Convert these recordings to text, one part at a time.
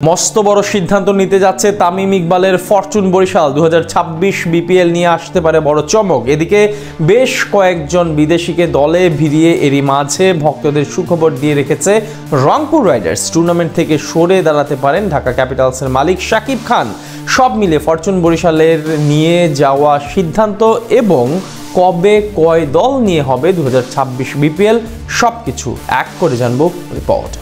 মস্ত বড় সিদ্ধান্ত নিতে যাচ্ছে তামিম ইকবালের ফরচুন বরিশাল 2026 বিপিএল নিয়ে আসতে পারে বড় চমক। এদিকে বেশ কয়েকজন বিদেশিকে দলে ভিড়িয়ে এরই মাঝে ভক্তদের সুখবর দিয়ে রেখেছে রংপুর রাইডার্স। টুর্নামেন্ট থেকে সরে দাঁড়াতে পারেন ঢাকা ক্যাপিটালসের মালিক শাকিব খান। সব মিলে ফরচুন বরিশালের নিয়ে যাওয়া সিদ্ধান্ত এবং কবে কয় দল নিয়ে হবে 2026 বিপিএল সবকিছু এক করে জানবো রিপোর্ট।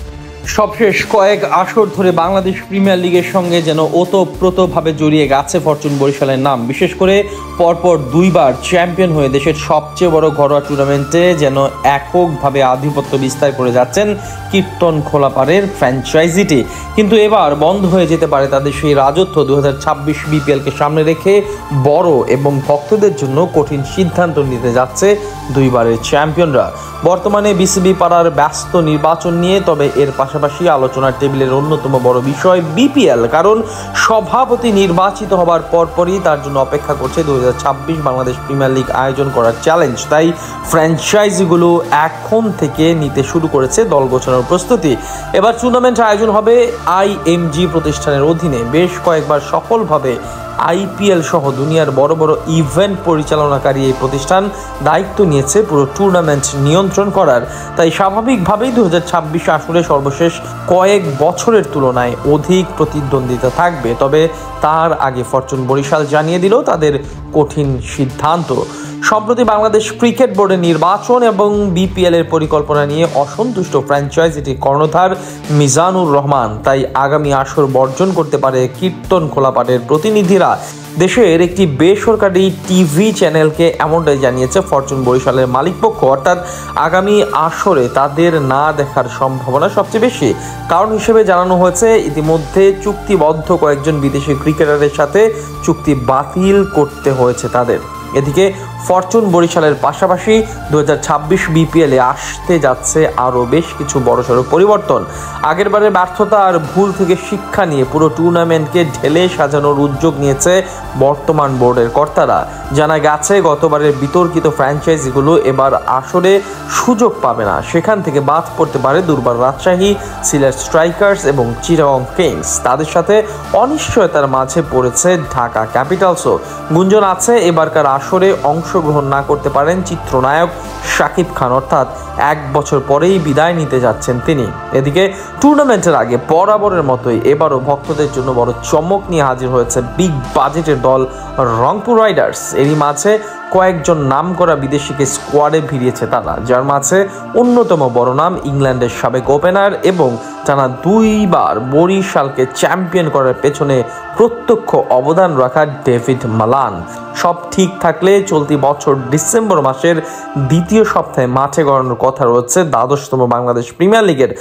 সবশেষ কয়েক আসর ধরে বাংলাদেশ প্রিমিয়ার লিগের সঙ্গে যেন ওতপ্রোতভাবে জড়িয়ে গেছে ফরচুন বরিশালের নাম। বিশেষ করে পরপর দুইবার চ্যাম্পিয়ন হয়ে দেশের সবচেয়ে বড় ঘরোয়া টুর্নামেন্টে যেন এককভাবে আধিপত্য বিস্তার করে যাচ্ছেন কীর্তন খোলাপাড়ের ফ্র্যাঞ্চাইজিটি। কিন্তু এবার বন্ধ হয়ে যেতে পারে তাদের সেই রাজত্ব। 2026 বিপিএলকে সামনে রেখে বড় এবং ভক্তদের জন্য কঠিন সিদ্ধান্ত নিতে যাচ্ছে দুইবারের চ্যাম্পিয়নরা। বর্তমানে বিসিবি পাড়ার ব্যস্ত নির্বাচন নিয়ে, তবে এর পাশাপাশি আলোচনার টেবিলের অন্যতম বড় বিষয় বিপিএল। কারণ সভাপতি নির্বাচিত হবার পরপরই তার জন্য অপেক্ষা করছে 2026 বাংলাদেশ প্রিমিয়ার লিগ আয়োজন করার চ্যালেঞ্জ। তাই ফ্র্যাঞ্চাইজিগুলো এখন থেকে নিতে শুরু করেছে দল গোছানোর প্রস্তুতি। এবার টুর্নামেন্ট আয়োজন হবে আইএমজি প্রতিষ্ঠানের অধীনে। বেশ কয়েকবার সফলভাবে আইপিএল সহ দুনিয়ার বড় বড় ইভেন্ট পরিচালনাকারী এই প্রতিষ্ঠান দায়িত্ব নিয়েছে পুরো টুর্নামেন্ট নিয়ন্ত্রণ করার। তাই স্বাভাবিকভাবেই 2026 আসরে সর্বশেষ কয়েক বছরের তুলনায় অধিক প্রতিদ্বন্দ্বিতা থাকবে। তবে তার আগে ফরচুন বরিশাল জানিয়ে দিল তাদের কঠিন সিদ্ধান্ত। সম্প্রতি বাংলাদেশ ক্রিকেট বোর্ডের নির্বাচন এবং বিপিএল এর পরিকল্পনা নিয়ে অসন্তুষ্ট ফ্র্যাঞ্চাইজিটির কর্ণধার মিজানুর রহমান। তাই আগামী আসর বর্জন করতে পারে কীর্তন খোলাপাড়ের প্রতিনিধিরা। দেশের একটি বেসরকারি টিভি চ্যানেলকে এমনটাই জানিয়েছে ফরচুন বরিশালের মালিকপক্ষ। অর্থাৎ আগামী আসরে তাদের না দেখার সম্ভাবনা সবচেয়ে বেশি। কারণ হিসেবে জানানো হয়েছে ইতিমধ্যে চুক্তিবদ্ধ কয়েকজন বিদেশি ক্রিকেটারের সাথে চুক্তি বাতিল করতে হয়েছে তাদের। এদিকে ফরচুন বরিশালের পাশাপাশি 2026 বিপিএলে আসতে যাচ্ছে আরও বেশ কিছু বড়সড় পরিবর্তন। আগেরবারের ব্যর্থতা আর ভুল থেকে শিক্ষা নিয়ে পুরো টুর্নামেন্টকে ঢেলে সাজানোর উদ্যোগ নিয়েছে বর্তমান বোর্ডের কর্তারা। জানা গেছে গতবারের বিতর্কিত ফ্র্যাঞ্চাইজিগুলো এবার আসরে সুযোগ পাবে না। সেখান থেকে বাদ পড়তে পারে দুর্বার রাজশাহী, সিলেট স্ট্রাইকার্স এবং চিটাগং কিংস। তাদের সাথে অনিশ্চয়তার মাঝে পড়েছে ঢাকা ক্যাপিটালসও। গুঞ্জন আছে এবারকার আসরে অংশগ্রহণ না করতে পারেন চিত্রনায়ক শাকিব খান। অর্থাৎ এক বছর পরেই বিদায় নিতে যাচ্ছেন তিনি। এদিকে টুর্নামেন্টের আগে বরাবরের মতোই এবারও ভক্তদের জন্য বড় চমক নিয়ে হাজির হয়েছে বিগ বাজেটের দল রংপুর রাইডার্স। এরই মাঝে কয়েকজন নামকরা বিদেশিকে স্কোয়াডে ভিড়িয়েছে তারা, যার মাঝে অন্যতম বড় নাম ইংল্যান্ডের সাবেক ওপেনার এবং টানা দুইবার বরিশালকে চ্যাম্পিয়ন করার পেছনে প্রত্যক্ষ অবদান রাখা ডেভিড মালান। সব ঠিক থাকলে চলতি বছর ডিসেম্বর মাসের দ্বিতীয় সপ্তাহে মাঠে গড়ানোর কথা রয়েছে দ্বাদশতম বাংলাদেশ প্রিমিয়ার লিগের